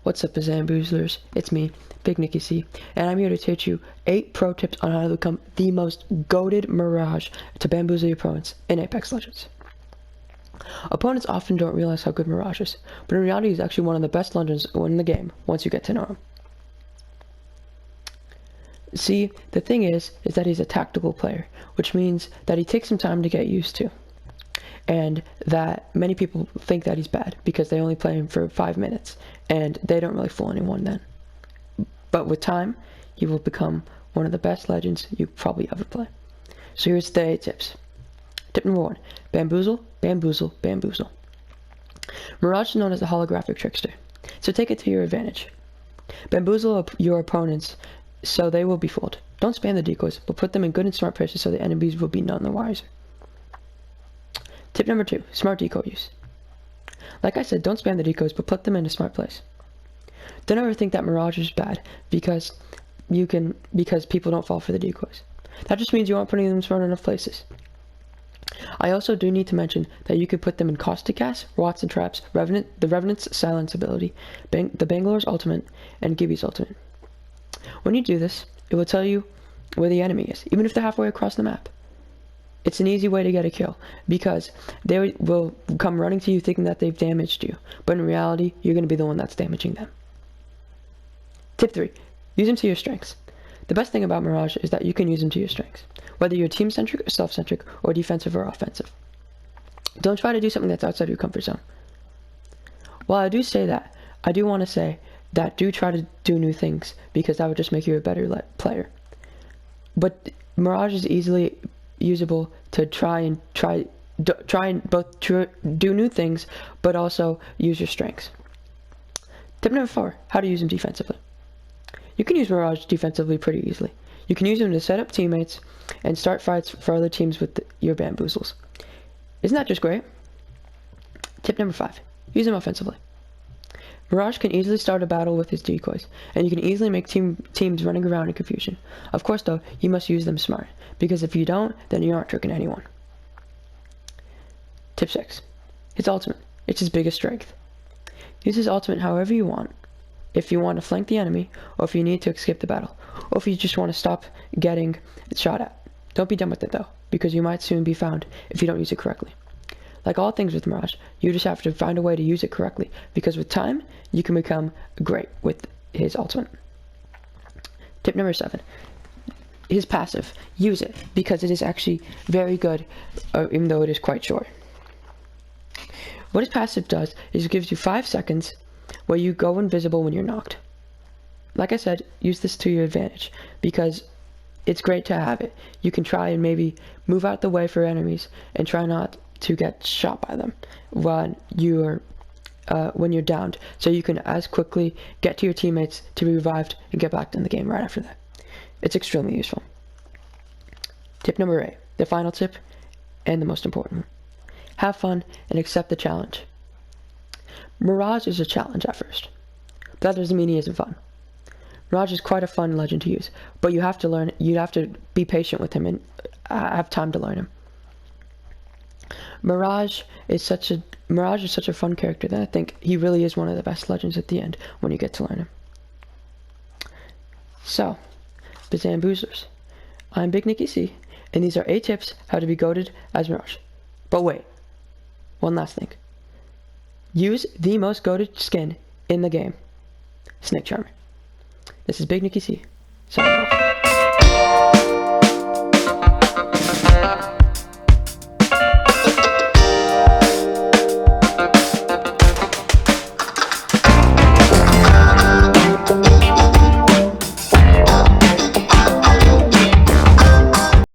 What's up, Bazamboozlers? It's me, Big Nicky C, and I'm here to teach you 8 pro tips on how to become the most goated Mirage to bamboozle your opponents in Apex Legends. Opponents often don't realize how good Mirage is, but in reality he's actually one of the best legends in the game once you get to know him. See, the thing is that he's a tactical player, which means that he takes some time to get used to. And that many people think that he's bad because they only play him for 5 minutes and they don't really fool anyone then. But with time, he will become one of the best legends you probably ever play. So here's the 8 tips. Tip number 1, bamboozle, bamboozle, bamboozle. Mirage is known as the holographic trickster, so take it to your advantage. Bamboozle your opponents so they will be fooled. Don't spam the decoys, but put them in good and smart places so the enemies will be none the wiser. Tip number 2, smart decoy use. Like I said, don't spam the decoys, but put them in a smart place. Don't ever think that Mirage is bad because people don't fall for the decoys. That just means you aren't putting them in smart enough places. I also do need to mention that you could put them in caustic gas, rots and traps, the Revenant's silence ability, the Bangalore's ultimate, and Gibby's ultimate. When you do this, it will tell you where the enemy is, even if they're halfway across the map. It's an easy way to get a kill, because they will come running to you thinking that they've damaged you, but in reality, you're going to be the one that's damaging them. Tip 3, use them to your strengths. The best thing about Mirage is that you can use them to your strengths, whether you're team-centric or self-centric, or defensive or offensive. Don't try to do something that's outside your comfort zone. While I do say that, I do want to say that do try to do new things, because that would just make you a better player. But Mirage is easily usable to try and both do new things, but also use your strengths. Tip number 4, how to use them defensively. You can use Mirage defensively pretty easily. You can use them to set up teammates and start fights for other teams with your bamboozles. Isn't that just great? Tip number 5, use them offensively. Mirage can easily start a battle with his decoys, and you can easily make teams running around in confusion. Of course though, you must use them smart, because if you don't, then you aren't tricking anyone. Tip 6, his ultimate. It's his biggest strength. Use his ultimate however you want. If you want to flank the enemy, or if you need to escape the battle, or if you just want to stop getting shot at. Don't be dumb with it though, because you might soon be found if you don't use it correctly. Like all things with Mirage, you just have to find a way to use it correctly, because with time, you can become great with his ultimate. Tip number 7, his passive. Use it, because it is actually very good, even though it is quite short. What his passive does is it gives you 5 seconds where you go invisible when you're knocked. Like I said, use this to your advantage, because it's great to have it. You can try and maybe move out the way for enemies and try not to get shot by them when you're downed, so you can as quickly get to your teammates to be revived and get back in the game right after that. It's extremely useful. Tip number 8, the final tip and the most important one. Have fun and accept the challenge. Mirage is a challenge at first, but that doesn't mean he isn't fun. Mirage is quite a fun legend to use, but you have to be patient with him and have time to learn him. Mirage is such a fun character that I think he really is one of the best legends at the end when you get to learn him. So, Bazamboozlers, I'm Big Nicky C, and these are 8 tips how to be goated as Mirage. But wait, one last thing. Use the most goated skin in the game, Snake Charmer. This is Big Nicky C, signing off.